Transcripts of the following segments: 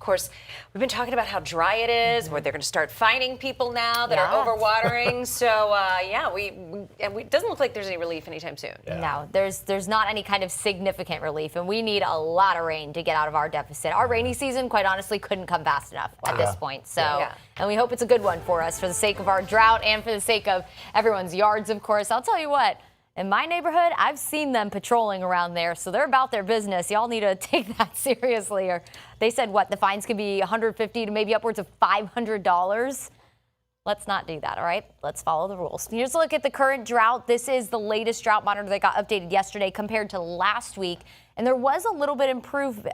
course, we've been talking about how dry it is, where they're going to start fining people now that are overwatering. So, it doesn't look like there's any relief anytime soon. Yeah. No, there's not any kind of significant relief, and we need a lot of rain to get out of our deficit. Our rainy season, quite honestly, couldn't come fast enough at this point. So, and we hope it's a good one for us for the sake of our drought and for the sake of everyone's yards, of course. I'll tell you what. In my neighborhood, I've seen them patrolling around there, so they're about their business. Y'all need to take that seriously. Or they said, what, the fines could be $150 to maybe upwards of $500. Let's not do that, all right? Let's follow the rules. Here's a look at the current drought. This is the latest drought monitor that got updated yesterday compared to last week. And there was a little bit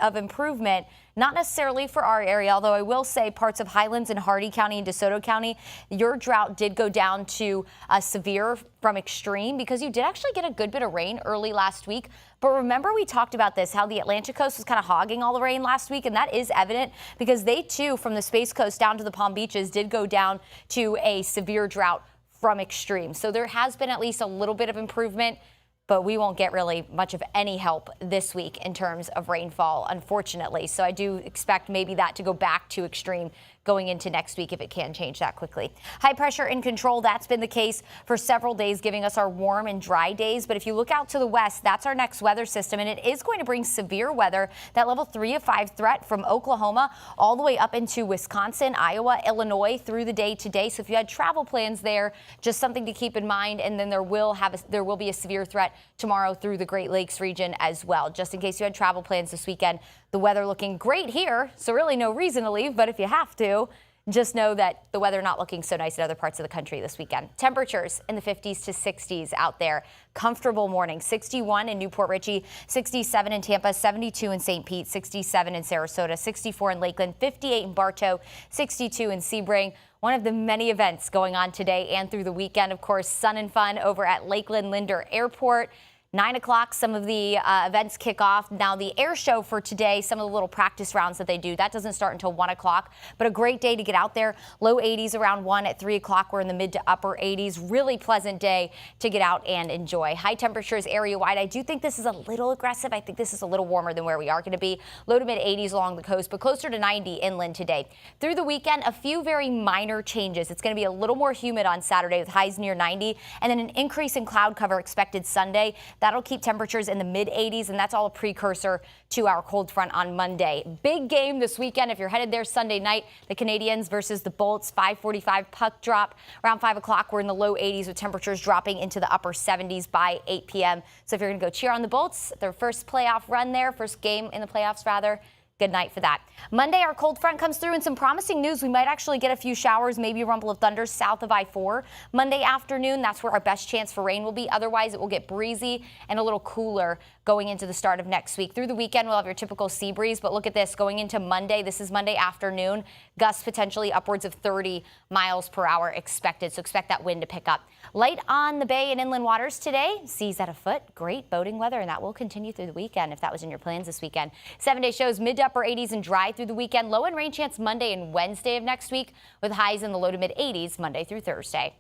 of improvement, not necessarily for our area, although I will say parts of Highlands and Hardee County and DeSoto County, your drought did go down to severe from extreme because you did actually get a good bit of rain early last week. But remember we talked about this, how the Atlantic coast was kind of hogging all the rain last week, and that is evident because they too, from the Space Coast down to the Palm Beaches, did go down to a severe drought from extreme. So there has been at least a little bit of improvement, but we won't get really much of any help this week in terms of rainfall, unfortunately. So I do expect maybe that to go back to extreme going into next week if it can change that quickly. High pressure in control. That's been the case for several days, giving us our warm and dry days. But if you look out to the west, that's our next weather system, and it is going to bring severe weather, that level 3 of 5 threat from Oklahoma all the way up into Wisconsin, Iowa, Illinois through the day today. So if you had travel plans there, just something to keep in mind. And then there will be a severe threat tomorrow through the Great Lakes region as well, just in case you had travel plans this weekend. The weather looking great here, so really no reason to leave, but if you have to, just know that the weather not looking so nice in other parts of the country this weekend. Temperatures in the 50s to 60s out there. Comfortable morning. 61 in Newport Richey, 67 in Tampa, 72 in St. Pete, 67 in Sarasota, 64 in Lakeland, 58 in Bartow, 62 in Sebring. One of the many events going on today and through the weekend, of course, Sun and Fun over at Lakeland Linder Airport. 9 o'clock, some of the events kick off. Now, the air show for today, some of the little practice rounds that they do, that doesn't start until 1 o'clock. But a great day to get out there. Low 80s around 1 at 3 o'clock. We're in the mid to upper 80s. Really pleasant day to get out and enjoy. High temperatures area-wide. I do think this is a little aggressive. I think this is a little warmer than where we are going to be. Low to mid 80s along the coast, but closer to 90 inland today. Through the weekend, a few very minor changes. It's going to be a little more humid on Saturday with highs near 90, and then an increase in cloud cover expected Sunday. That'll keep temperatures in the mid 80s, and that's all a precursor to our cold front on Monday. Big game this weekend if you're headed there Sunday night. The Canadians versus the Bolts, 5:45 puck drop. Around 5 o'clock, we're in the low 80s with temperatures dropping into the upper 70s by 8 p.m. So if you're going to go cheer on the Bolts, their first playoff run there, first game in the playoffs rather, good night for that. Monday, our cold front comes through, and some promising news. We might actually get a few showers, maybe a rumble of thunder south of I-4. Monday afternoon, that's where our best chance for rain will be. Otherwise, it will get breezy and a little cooler going into the start of next week. Through the weekend, we'll have your typical sea breeze, but look at this. Going into Monday, this is Monday afternoon, gusts potentially upwards of 30 miles per hour expected, so expect that wind to pick up. Light on the bay and inland waters today. Seas at a foot. Great boating weather, and that will continue through the weekend if that was in your plans this weekend. 7-day shows mid to upper 80s and dry through the weekend. Low and rain chance Monday and Wednesday of next week with highs in the low to mid 80s Monday through Thursday.